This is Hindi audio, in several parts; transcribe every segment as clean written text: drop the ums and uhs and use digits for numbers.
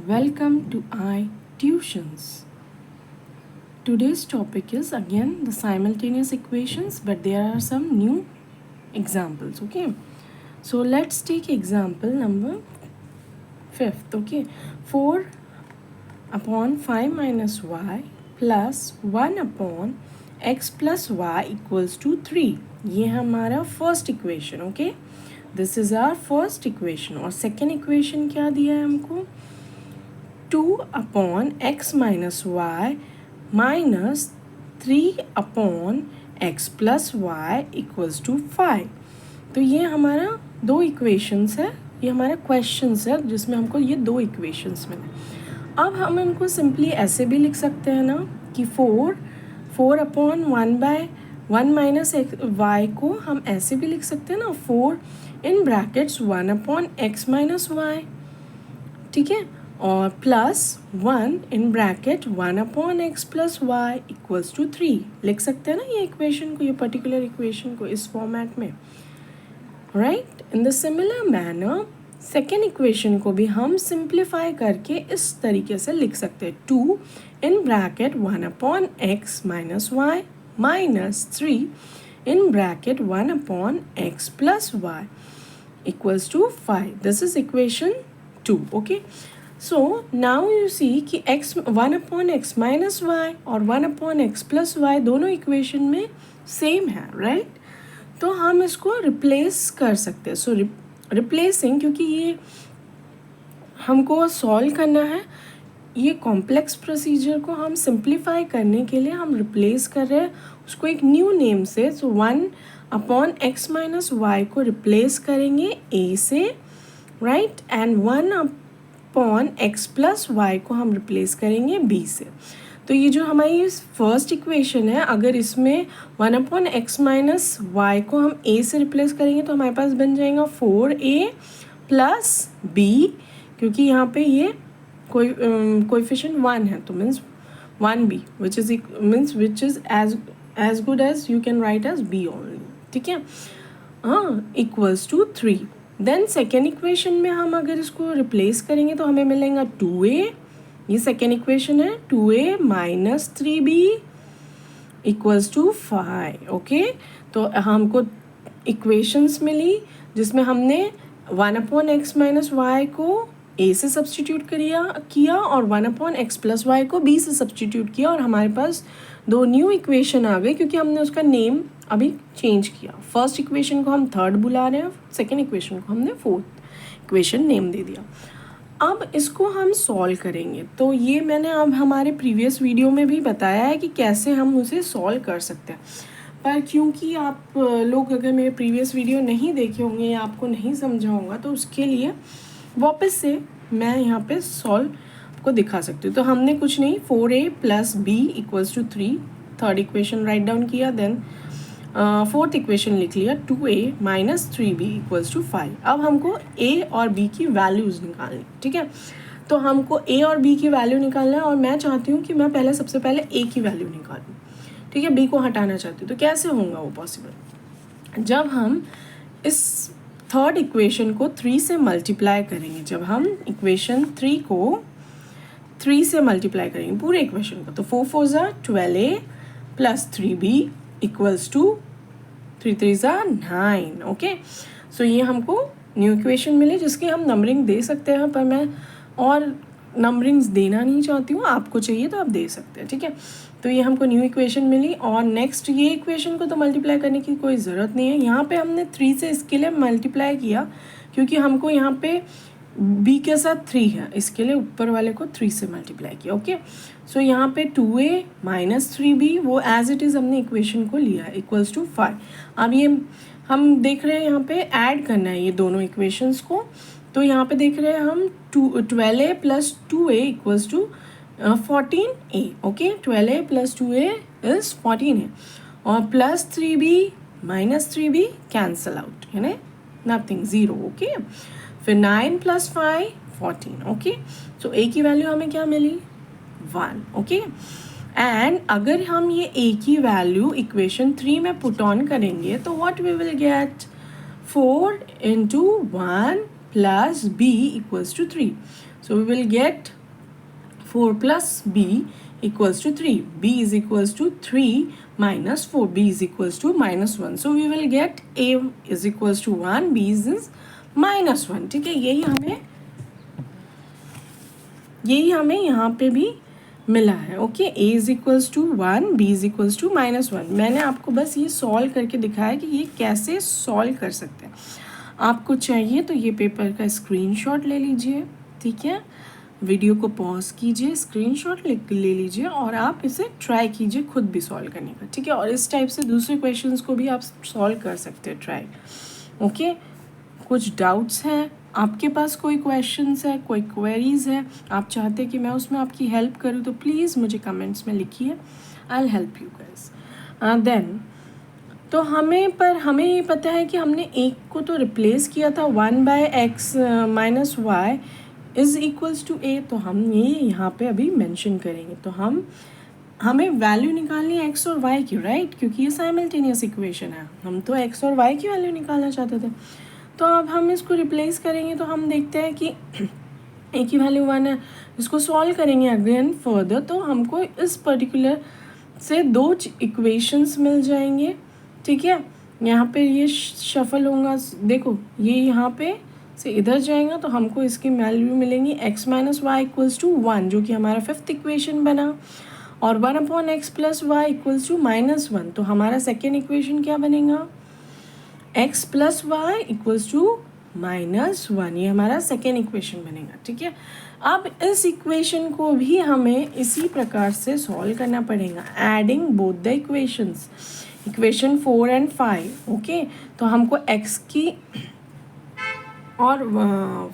Welcome to iTutions. Today's topic is again the simultaneous equations, but there are some new examples. Okay, so let's take example number 5th. Okay, 4 upon 5 minus y plus 1 upon x plus y equals to 3. ये हमारा first equation. Okay, this is our first equation. और सेकेंड इक्वेशन क्या दिया है हमको? 2 upon x minus y minus 3 upon x plus y equals to 5. तो ये हमारा दो इक्वेशंस है, ये हमारा क्वेश्चंस है जिसमें हमको ये दो इक्वेशंस मिले. अब हम इनको सिंपली ऐसे भी लिख सकते हैं ना कि 4 अपॉन 1/1 माइनस वाई को हम ऐसे भी लिख सकते हैं ना, 4 in brackets 1 upon x minus y. ठीक है, और plus 1 in bracket 1 upon x plus y equals to 3 लिख सकते हैं ना ये इक्वेशन को, ये पर्टिकुलर इक्वेशन को इस फॉर्मेट में. Right, in the similar manner second equation को भी हम सिंप्लीफाई करके इस तरीके से लिख सकते हैं. 2 in bracket 1 upon x minus y minus 3 in bracket 1 upon x plus y equals to 5. This is equation 2. Okay, so now you see कि x 1 upon x minus y और 1 upon x plus y दोनों इक्वेशन में सेम है. राइट, तो हम इसको रिप्लेस कर सकते हैं. सो रिप्लेसिंग, क्योंकि ये हमको सॉल्व करना है, ये कॉम्प्लेक्स प्रोसीजर को हम सिंप्लीफाई करने के लिए हम रिप्लेस कर रहे हैं उसको एक न्यू नेम से. So 1 upon x minus y को रिप्लेस करेंगे ए से. Right, and 1 upon x plus y को हम रिप्लेस करेंगे बी से. तो ये जो हमारी फर्स्ट इक्वेशन है, अगर इसमें 1 अपॉन एक्स माइनस वाई को हम ए से रिप्लेस करेंगे तो हमारे पास बन जाएगा 4a प्लस बी, क्योंकि यहाँ पे ये कोएफिशिएंट 1 है तो means 1b which is as good as you can write as b only. ठीक है, हाँ, equals to 3. Then second equation में हम अगर इसको रिप्लेस करेंगे तो हमें मिलेगा 2a. ये सेकेंड इक्वेशन है, 2a minus 3b equals to 5. Okay, तो हमको इक्वेशंस मिली जिसमें हमने 1 अपॉन एक्स माइनस वाई को a से सब्सटीट्यूट किया और 1 अपॉन एक्स प्लस वाई को b से सब्सटीट्यूट किया, और हमारे पास दो न्यू इक्वेशन आ गए क्योंकि हमने उसका नेम अभी चेंज किया. फर्स्ट इक्वेशन को हम थर्ड बुला रहे हैं, सेकेंड इक्वेशन को हमने फोर्थ इक्वेशन नेम दे दिया. अब इसको हम सॉल्व करेंगे. तो ये मैंने अब हमारे प्रीवियस वीडियो में भी बताया है कि कैसे हम उसे सॉल्व कर सकते हैं, पर क्योंकि आप लोग अगर मेरे प्रीवियस वीडियो नहीं देखे होंगे या आपको नहीं समझा होगा तो उसके लिए वापस से मैं यहाँ पे सॉल्व को दिखा सकती हूँ. तो हमने कुछ नहीं, 4a plus B equals to 3 third equation write down किया. देन फोर्थ इक्वेशन लिख लिया, 2a minus 3b equals to 5. अब हमको a और b की वैल्यूज़ निकालनी. ठीक है, तो हमको a और b की वैल्यू निकालना है और मैं चाहती हूँ कि मैं सबसे पहले a की वैल्यू निकालूँ. ठीक है, b को हटाना चाहती हूँ. तो कैसे होगा वो पॉसिबल? जब हम इस थर्ड इक्वेशन को 3 से मल्टीप्लाई करेंगे, जब हम इक्वेशन 3 को 3 से मल्टीप्लाई करेंगे पूरे इक्वेशन को, तो 4 4 ज़ा 12a plus 3b equals to 3 3 ज़ा 9. ओके, सो ये हमको न्यू इक्वेशन मिली जिसकी हम नंबरिंग दे सकते हैं, पर मैं और नंबरिंग्स देना नहीं चाहती हूँ. आपको चाहिए तो आप दे सकते हैं. ठीक है, तो ये हमको न्यू इक्वेशन मिली. और नेक्स्ट ये इक्वेशन को तो मल्टीप्लाई करने की कोई ज़रूरत नहीं है. यहाँ पे हमने 3 से इसके लिए मल्टीप्लाई किया क्योंकि हमको यहाँ पे b के साथ 3 है, इसके लिए ऊपर वाले को 3 से मल्टीप्लाई किया. ओके, सो यहाँ पे 2a माइनस 3b वो एज इट इज़ हमने इक्वेशन को लिया है इक्वल्स टू 5. अब ये हम देख रहे हैं यहाँ पे ऐड करना है ये दोनों इक्वेशंस को. तो यहाँ पे देख रहे हैं हम 12a plus 2a equals to 14a. Okay, 12a plus 2a is 14 है, और plus 3b minus 3b cancel out, है ना, नथिंग, 0. ओके, फिर 9 प्लस 5 14. ओके, सो a की वैल्यू हमें क्या मिली? 1. ओके, एंड अगर हम ये a की वैल्यू इक्वेशन 3 में पुट ऑन करेंगे तो what we will get? 4 into 1 plus b equals to 3. So we will get 4 plus b equals to 3. b is equals to 3 minus 4. b is equals to minus 1. So we will get a is equals to 1, b is minus 1. ठीक है, यही हमें यहाँ पे भी मिला है. Okay, a is equals to 1, b is equals to minus 1. मैंने आपको बस ये सॉल्व करके दिखाया कि ये कैसे सॉल्व कर सकते हैं. आपको चाहिए तो ये पेपर का स्क्रीनशॉट ले लीजिए. ठीक है, वीडियो को पॉज कीजिए, स्क्रीनशॉट ले लीजिए और आप इसे ट्राई कीजिए खुद भी सॉल्व करने का. ठीक है, और इस टाइप से दूसरे क्वेश्चंस को भी आप सॉल्व कर सकते हैं ट्राई. ओके, कुछ डाउट्स हैं, आपके पास कोई क्वेश्चंस है, कोई क्वेरीज़ है, आप चाहते हैं कि मैं उसमें आपकी हेल्प करूँ तो प्लीज़ मुझे कमेंट्स में लिखिए. I will help you guys. Then तो हमें ये पता है कि हमने एक को तो रिप्लेस किया था 1/x minus y is equals to a. तो हम ये यहाँ पे अभी मेंशन करेंगे. तो हमें वैल्यू निकालनी है x और y की, राइट, क्योंकि ये साइमल्टेनियस इक्वेशन है. हम तो x और y की वैल्यू निकालना चाहते थे. तो अब हम इसको रिप्लेस करेंगे तो हम देखते हैं कि a की वैल्यू 1 है. इसको सॉल्व करेंगे अगेन फर्दर तो हमको इस पर्टिकुलर से 2 इक्वेशंस मिल जाएंगे. ठीक है, यहाँ पे ये शफल होगा. देखो ये यहाँ पे से इधर जाएगा तो हमको इसकी वैल्यू मिलेंगी x minus y equals to 1, जो कि हमारा 5th इक्वेशन बना, और 1/x plus y equals to minus 1. तो हमारा सेकेंड इक्वेशन क्या बनेगा, x plus y equals to minus 1. ये हमारा सेकेंड इक्वेशन बनेगा. ठीक है, अब इस इक्वेशन को भी हमें इसी प्रकार से सॉल्व करना पड़ेगा, adding both the equations, equation 4 and 5. Okay, तो हमको x की और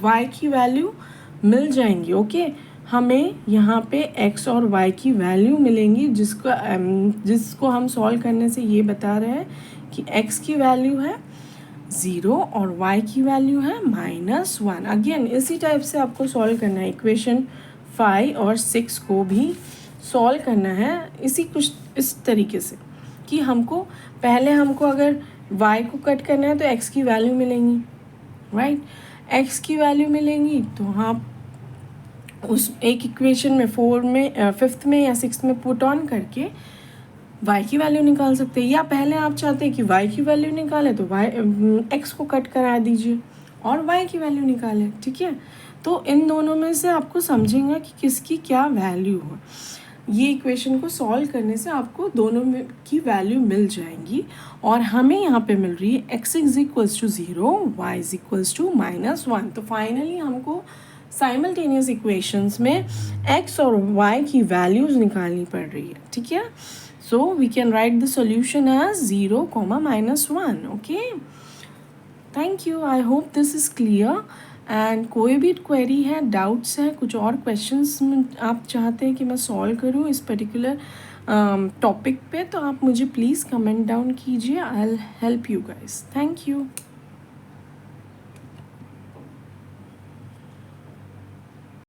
y की वैल्यू मिल जाएंगी. ओके, हमें यहाँ पे x और y की वैल्यू मिलेंगी, जिसको हम सॉल्व करने से ये बता रहे हैं कि x की वैल्यू है 0 और y की वैल्यू है माइनस 1. अगेन इसी टाइप से आपको सॉल्व करना है. इक्वेशन 5 और 6 को भी सॉल्व करना है कुछ इस तरीके से कि पहले हमको अगर y को कट करना है तो x की वैल्यू मिलेंगी, राइट. x की वैल्यू मिलेंगी तो आप उस एक इक्वेशन में 5th में या 6th में पुट ऑन करके y की वैल्यू निकाल सकते हैं. या पहले आप चाहते हैं कि y की वैल्यू निकाले तो x को कट करा दीजिए और y की वैल्यू निकालें. ठीक है, तो इन दोनों में से आपको समझेंगे कि किसकी क्या वैल्यू हो. ये इक्वेशन को सॉल्व करने से आपको दोनों में की वैल्यू मिल जाएंगी. और हमें यहाँ पे मिल रही है x is equals to 0, y is equals to minus 1. तो फाइनली हमको साइमल्टेनियस इक्वेशंस में x और y की वैल्यूज़ निकालनी पड़ रही है. ठीक है, so we can write the solution as 0, -1. Okay, thank you. I hope this is clear. And कोई भी क्वेरी है, डाउट्स है, कुछ और क्वेश्चंस आप चाहते हैं कि मैं सॉल्व करूँ इस पर्टिकुलर टॉपिक पे, तो आप मुझे प्लीज़ कमेंट डाउन कीजिए. आई will help you guys. Thank you.